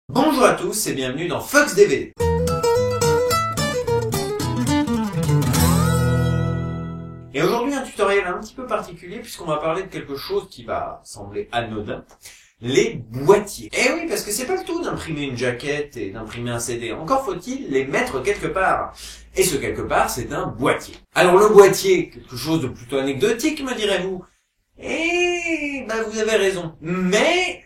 Bonjour à tous et bienvenue dans Fox DVD. Et aujourd'hui un tutoriel un petit peu particulier puisqu'on va parler de quelque chose qui va sembler anodin, les boîtiers. Eh oui, parce que c'est pas le tout d'imprimer une jaquette et d'imprimer un CD, encore faut-il les mettre quelque part. Et ce quelque part, c'est un boîtier. Alors le boîtier, quelque chose de plutôt anecdotique me direz-vous. Et ben vous avez raison, mais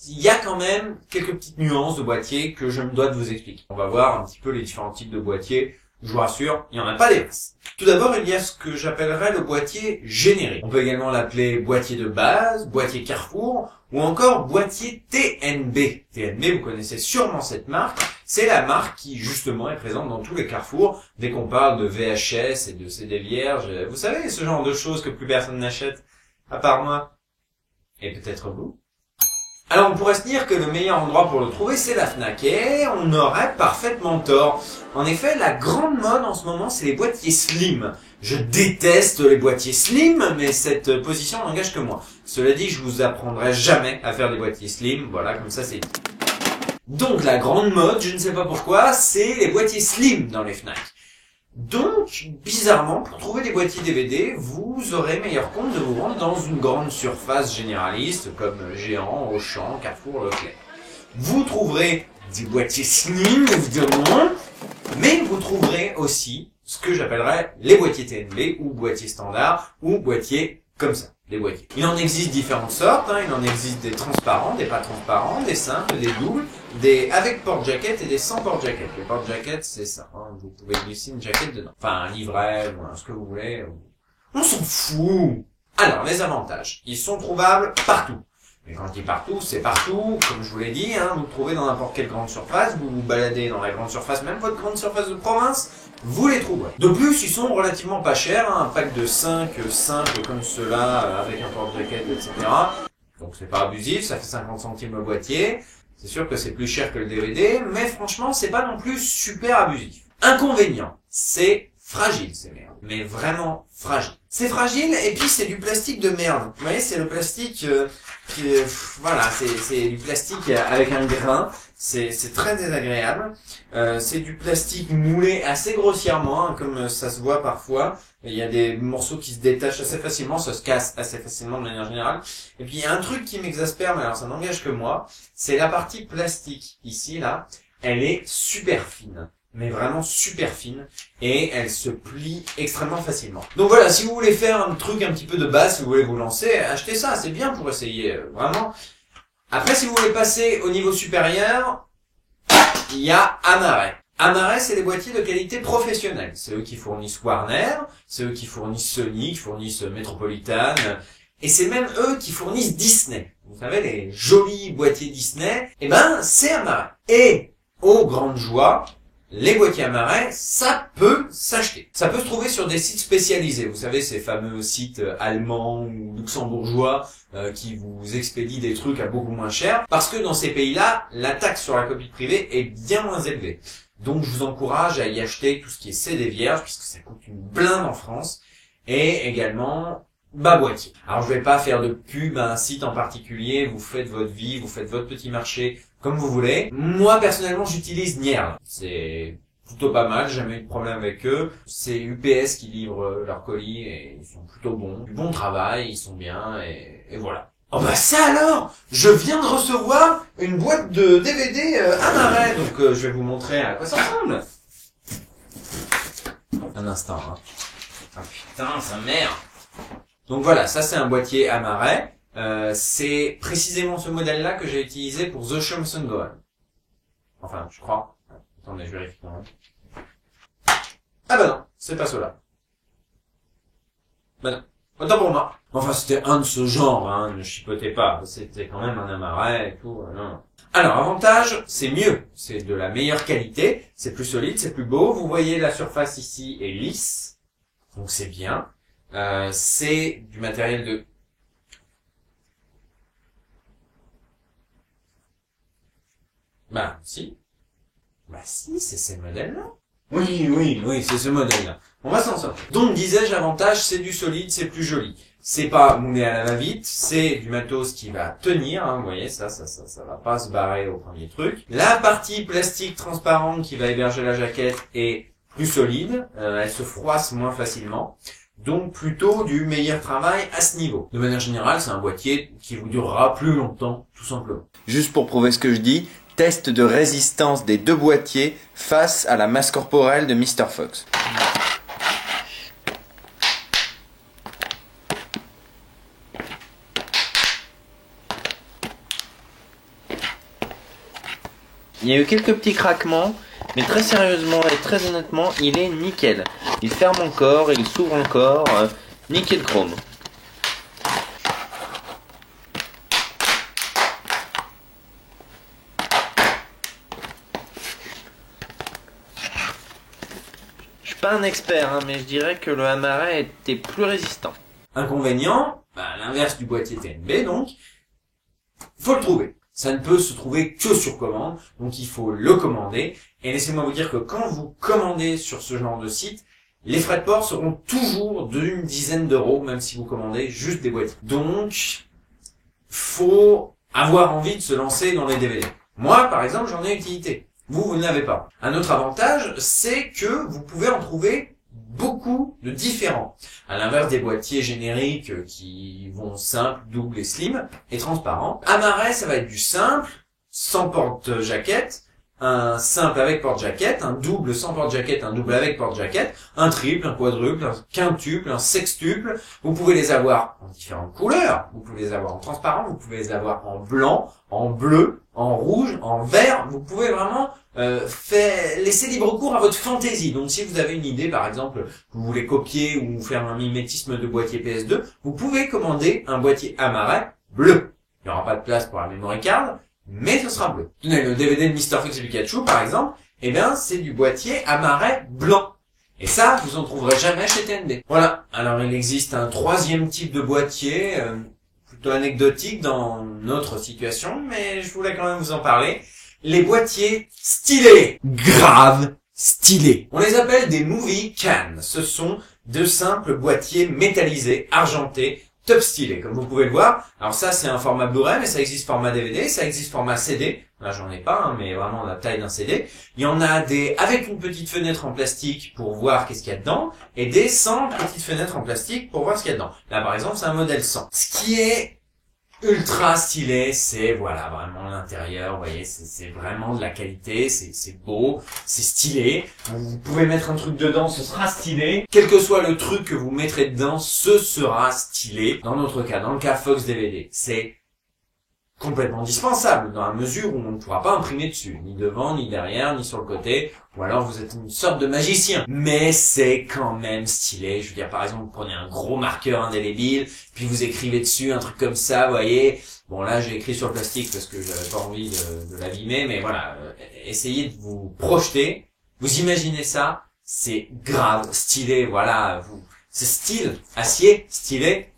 il y a quand même quelques petites nuances de boîtier que je me dois de vous expliquer. On va voir un petit peu les différents types de boîtiers. Je vous rassure, il n'y en a pas des masses. Tout d'abord, il y a ce que j'appellerais le boîtier générique. On peut également l'appeler boîtier de base, boîtier Carrefour, ou encore boîtier TNB. TNB, vous connaissez sûrement cette marque. C'est la marque qui, justement, est présente dans tous les Carrefours. Dès qu'on parle de VHS et de CD vierges, vous savez, ce genre de choses que plus personne n'achète, à part moi. Et peut-être vous. Alors on pourrait se dire que le meilleur endroit pour le trouver c'est la Fnac, et on aurait parfaitement tort. En effet, la grande mode en ce moment c'est les boîtiers slim. Je déteste les boîtiers slim, mais cette position n'engage que moi. Cela dit, je vous apprendrai jamais à faire des boîtiers slim, voilà, comme ça c'est dit. Donc la grande mode, je ne sais pas pourquoi, c'est les boîtiers slim dans les Fnac. Donc, bizarrement, pour trouver des boîtiers DVD, vous aurez meilleur compte de vous rendre dans une grande surface généraliste comme Géant, Auchan, Carrefour, Leclerc. Vous trouverez des boîtiers slim, évidemment, mais vous trouverez aussi ce que j'appellerais les boîtiers TNB ou boîtiers standards ou boîtiers comme ça, des boîtiers. Il en existe différentes sortes, il en existe des transparents, des pas transparents, des simples, des doubles, des avec porte-jaquette et des sans porte-jaquette. Les porte-jaquettes, c'est ça, vous pouvez glisser une jaquette dedans. Enfin, un livret, ou ce que vous voulez. On s'en fout. Alors, les avantages. Ils sont trouvables partout. Mais quand je dis partout, c'est partout. Comme je vous l'ai dit, vous le trouvez dans n'importe quelle grande surface. Vous vous baladez dans la grande surface, même votre grande surface de province, vous les trouverez. De plus, ils sont relativement pas chers. Un pack de 5 simples comme ceux-là, avec un porte-jaquette, etc. Donc c'est pas abusif, ça fait 50 centimes le boîtier. C'est sûr que c'est plus cher que le DVD, mais franchement, c'est pas non plus super abusif. Inconvénient, c'est fragile ces merdes. Mais vraiment fragile. C'est fragile et puis c'est du plastique de merde. Vous voyez, c'est le plastique voilà, c'est du plastique avec un grain. C'est très désagréable. C'est du plastique moulé assez grossièrement, comme ça se voit parfois. Il y a des morceaux qui se détachent assez facilement, ça se casse assez facilement de manière générale. Et puis il y a un truc qui m'exaspère, mais alors ça n'engage que moi, c'est la partie plastique. Ici, là, elle est super fine. Mais vraiment super fine, et elle se plie extrêmement facilement. Donc voilà, si vous voulez faire un truc un petit peu de base, si vous voulez vous lancer, achetez ça, c'est bien pour essayer, vraiment. Après, si vous voulez passer au niveau supérieur, il y a Amaray. Amaray, c'est des boîtiers de qualité professionnelle. C'est eux qui fournissent Warner, c'est eux qui fournissent Sony, qui fournissent Metropolitan, et c'est même eux qui fournissent Disney. Vous savez, les jolis boîtiers Disney, eh ben, c'est Amaray. Et, aux grandes joies, les boîtiers Amaray, ça peut s'acheter. Ça peut se trouver sur des sites spécialisés. Vous savez, ces fameux sites allemands ou luxembourgeois qui vous expédient des trucs à beaucoup moins cher. Parce que dans ces pays-là, la taxe sur la copie privée est bien moins élevée. Donc je vous encourage à y acheter tout ce qui est CD vierge, puisque ça coûte une blinde en France. Et également, boîtier. Alors je vais pas faire de pub à un site en particulier, vous faites votre vie, vous faites votre petit marché comme vous voulez. Moi personnellement j'utilise Nierl, c'est plutôt pas mal, j'ai jamais eu de problème avec eux. C'est UPS qui livre leurs colis et ils sont plutôt bons, du bon travail, ils sont bien et voilà. Oh bah ça alors, je viens de recevoir une boîte de DVD Amaray, donc je vais vous montrer à quoi ça ressemble. Un instant, Ah putain, ça merde. Donc voilà, ça c'est un boîtier Amaray. C'est précisément ce modèle-là que j'ai utilisé pour The Show Must Go On. Enfin, je crois. Attendez, je vérifie quand même. Ah bah non, c'est pas cela. Bah non. Autant pour moi. Enfin, c'était un de ce genre, ne chipotez pas. C'était quand même un Amaray et tout, non. Alors, avantage, c'est mieux. C'est de la meilleure qualité. C'est plus solide, c'est plus beau. Vous voyez, la surface ici est lisse. Donc c'est bien. C'est du matériel de... si. Si, c'est ces modèles-là. Oui, c'est ce modèle-là. On va s'en sortir. Donc, disais-je, l'avantage, c'est du solide, c'est plus joli. C'est pas moulé à la va-vite, c'est du matos qui va tenir, hein, vous voyez, ça va pas se barrer au premier truc. La partie plastique transparente qui va héberger la jaquette est plus solide, elle se froisse moins facilement. Donc plutôt du meilleur travail à ce niveau. De manière générale, c'est un boîtier qui vous durera plus longtemps, tout simplement. Juste pour prouver ce que je dis, test de résistance des deux boîtiers face à la masse corporelle de Mr. Fox. Il y a eu quelques petits craquements, mais très sérieusement et très honnêtement, il est nickel. Il ferme encore, il s'ouvre encore, nickel chrome. Je suis pas un expert, mais je dirais que le Amaray était plus résistant. Inconvénient, à l'inverse du boîtier TNB donc, faut le trouver. Ça ne peut se trouver que sur commande, donc il faut le commander. Et laissez-moi vous dire que quand vous commandez sur ce genre de site, les frais de port seront toujours d'une dizaine d'euros, même si vous commandez juste des boîtiers. Donc, faut avoir envie de se lancer dans les DVD. Moi, par exemple, j'en ai utilité. Vous ne l'avez pas. Un autre avantage, c'est que vous pouvez en trouver beaucoup de différents. À l'inverse des boîtiers génériques qui vont simple, double et slim et transparent. Amaray, ça va être du simple, sans porte-jaquette, un simple avec porte-jaquette, un double sans porte-jaquette, un double avec porte-jaquette, un triple, un quadruple, un quintuple, un sextuple. Vous pouvez les avoir en différentes couleurs. Vous pouvez les avoir en transparent, vous pouvez les avoir en blanc, en bleu, en rouge, en vert. Vous pouvez vraiment laisser libre cours à votre fantaisie. Donc si vous avez une idée, par exemple, vous voulez copier ou faire un mimétisme de boîtier PS2, vous pouvez commander un boîtier Amaray bleu. Il n'y aura pas de place pour la memory card, mais ce sera bleu. Tenez, le DVD de Mr. Fox et Pikachu, par exemple, eh bien, c'est du boîtier Amaray blanc. Et ça, vous en trouverez jamais chez TNB. Voilà. Alors, il existe un troisième type de boîtier, plutôt anecdotique dans notre situation, mais je voulais quand même vous en parler. Les boîtiers stylés. Grave stylés. On les appelle des movie cans. Ce sont de simples boîtiers métallisés, argentés, top stylés, comme vous pouvez le voir. Alors ça, c'est un format Blu-ray, mais ça existe format DVD, ça existe format CD. Là, j'en ai pas, mais vraiment la taille d'un CD. Il y en a des avec une petite fenêtre en plastique pour voir qu'est-ce qu'il y a dedans, et des sans petite fenêtre en plastique pour voir ce qu'il y a dedans. Là, par exemple, c'est un modèle sans. Ce qui est ultra stylé, c'est voilà vraiment l'intérieur, vous voyez, c'est vraiment de la qualité, c'est beau, c'est stylé. Vous pouvez mettre un truc dedans, ce sera stylé. Quel que soit le truc que vous mettrez dedans, ce sera stylé. Dans notre cas, dans le cas Fox DVD, c'est complètement indispensable dans la mesure où on ne pourra pas imprimer dessus, ni devant, ni derrière, ni sur le côté, ou alors vous êtes une sorte de magicien. Mais c'est quand même stylé. Je veux dire, par exemple, vous prenez un gros marqueur indélébile, puis vous écrivez dessus un truc comme ça, vous voyez. Bon, là, j'ai écrit sur le plastique parce que j'avais pas envie de l'abîmer, mais voilà, essayez de vous projeter, vous imaginez ça, c'est grave stylé, voilà, c'est style, acier, stylé.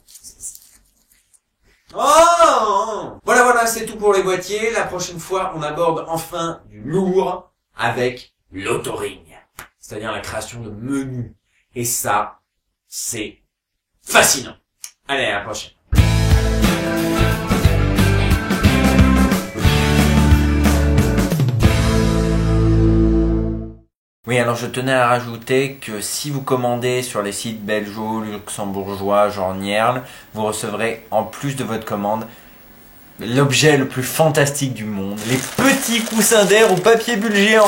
Oh! Voilà, c'est tout pour les boîtiers. La prochaine fois, on aborde enfin du lourd avec l'autoring. C'est-à-dire la création de menus. Et ça, c'est fascinant. Allez, à la prochaine. Oui, alors je tenais à rajouter que si vous commandez sur les sites belgeo, luxembourgeois, genre Nierl, vous recevrez en plus de votre commande l'objet le plus fantastique du monde, les petits coussins d'air au papier bulle géant.